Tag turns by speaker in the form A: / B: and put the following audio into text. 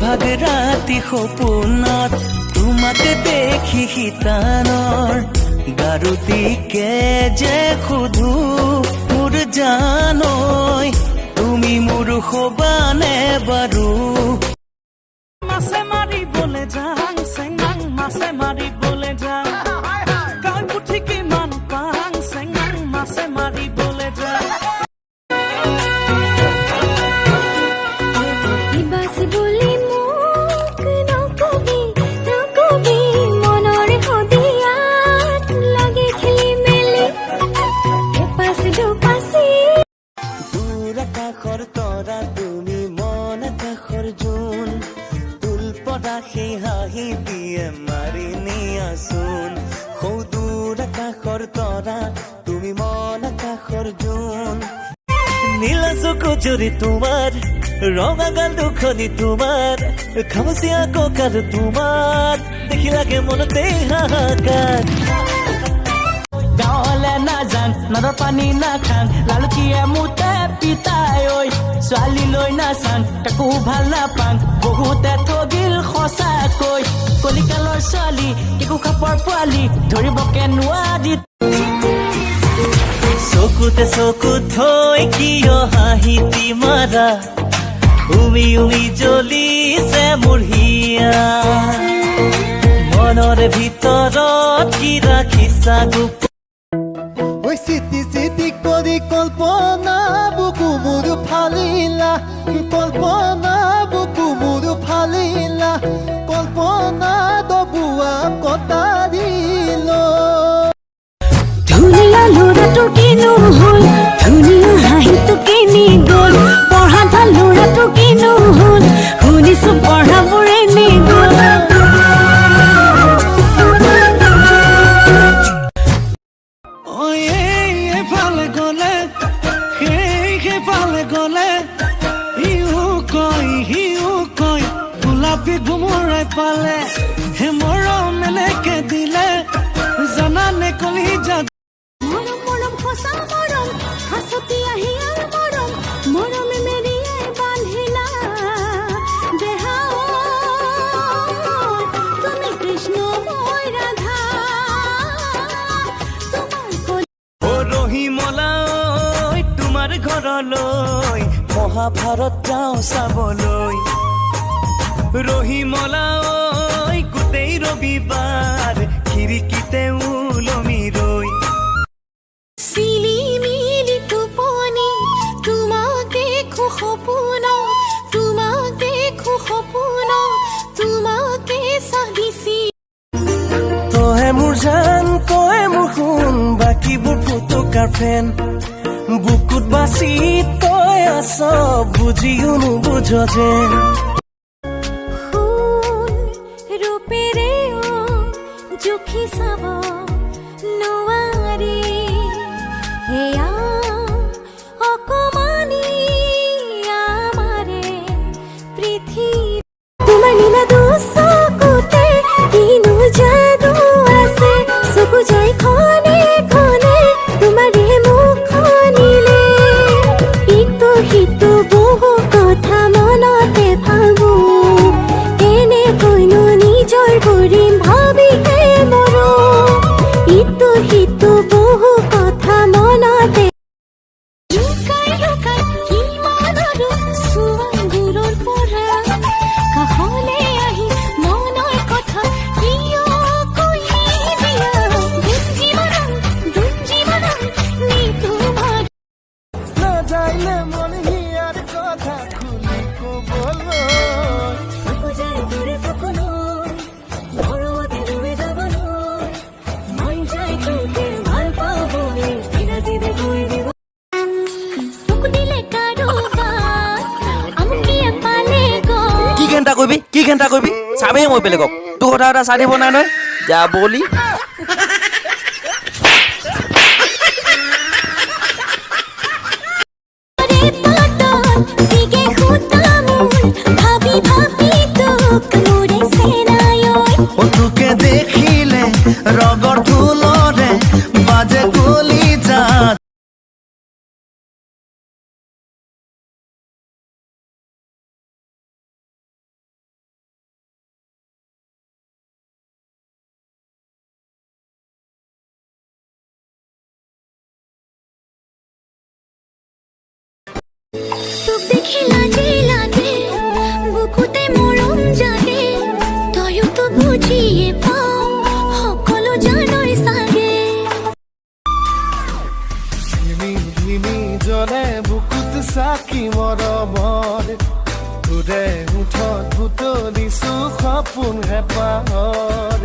A: ভাগ ৰাতি সপোনত তোমাক দেখি শীতানৰ গাৰুটিকে যে সুধো মোৰ জানৈ তুমি মোৰ হবানে বাৰু মাছে মাৰিবলে যাং চেঙাং মাছে মাৰিবলে যাং কাই পুঠি কিমান পাং চেঙাং মাছে মাৰিবলে যাং আকাশৰ তৰা তুমি মন আকাশৰ জোন তুলপতা সেই হাঁহি দিয়ে মাৰি নিয়াচোন সৌদূৰ আকাশৰ তৰা তুমি মন আকাশৰ জোন নীলা চকু জুৰি তোমাৰ ৰঙা গাল দুখনি তোমাৰ খামচীয়া কঁকাল তোমাৰ দেখি লাগে মনতে হাহাকাৰ গাঁৱলে নাযাং নদৰ পানী নাখাং লালুকিয়ে মোতে পিতাই ঐ ছোৱালী লৈ নাচাং কাকো ভাল নাপাং বহুতে ঠগিল সঁচাকৈ কলিকালৰ ছোৱালী কেকু খাপৰ পোৱালি ধৰিবকে নোৱাৰি চকুতে চকু থৈ কিয় হাঁহিতি মাৰা উমি উমি জ্বলিছে মোৰ হিয়া মনৰ ভিতৰত কি ৰাখিছা
B: চিটি চিটি কৰি কল্পনা বুকু মোৰ ফালিলা কল্পনা বুকু মোৰ ফালিলা কল্পনা দবুৱা কটাৰিল
C: ধুনীয়া ল'ৰাটো কিনো হ'ল ধুনীয়া হাঁহিটো কিনি গ'ল পঢ়া ভাল ল'ৰাটো কিনো হ'ল শুনিছো পঢ়াবোৰে নি গ'ল
A: গুমৰাই পালে হে মৰম এনেকে দিলে জানানে কলি যা
C: মৰম মৰম সঁচা মৰম হাসতি আহি আৰু মৰম মৰমে মেৰিয়ে বান্ধিলা দেহা তুমি কৃষ্ণ মই ৰাধা তোমাৰ
A: ও ৰহিমলা তোমাৰ ঘৰলৈ মহাভাৰত যাওঁ চাবলৈ ৰহিমলা গোটেই ৰবিবাৰ খিৰিকীতে ওলমি ৰৈ
C: চিলি মিলি টোপনি তোমাক দেখো সপোন তোমাকে চাহিছি
A: তই মোৰ জান তই মোৰ শুন বাকীবোৰ ফুটুকাৰ ফেন বুকুত বাচি তই আছ বুজিও নুবুঝ যেন
C: জুখি চাব নোৱাৰি এয়া অকমানি আমাৰে পৃথিৱী তোমাৰ নীলা দুচকুতে কিনো যাদু আছে চকু যাই খনে খনে তোমাৰে মুখনিলে ইটো সিটো বহু কথা মনতে ভাবো কেনে কৈনো নিজৰ কৰিম ভাবি সিটো বহু কথা মনতে লুকাই লুকাই কিমানৰো সুৱাংগুৰৰ পৰা কাষলে আহি মনৰ কথা কিয় কৈ দিয়া দুঞ্জীৱনম নি তোমাৰ
A: নাজাইলে মন হিয়াৰ কথা খুলি ক'বলৈ
C: যায় দূৰে সকলো মৰমতে ডুবে যাবলৈ মন যায় তোকে ভাল পাবলৈ চিনাজিদে কৈ দিব চকু দিলে কাৰোবাক আমুকিয়ে পালে গ'ল
D: কি ঘণ্টা কৰিবি চাবেই মই বেলেগক তোৰ কথা এটা চাই দিব নাই নহয় যা বলি
A: তোকে দেখিলে ৰগৰ ধুলৰে বাজে কলিজাত
B: দে উঠত বুটলিছো সপোন হেঁপাহত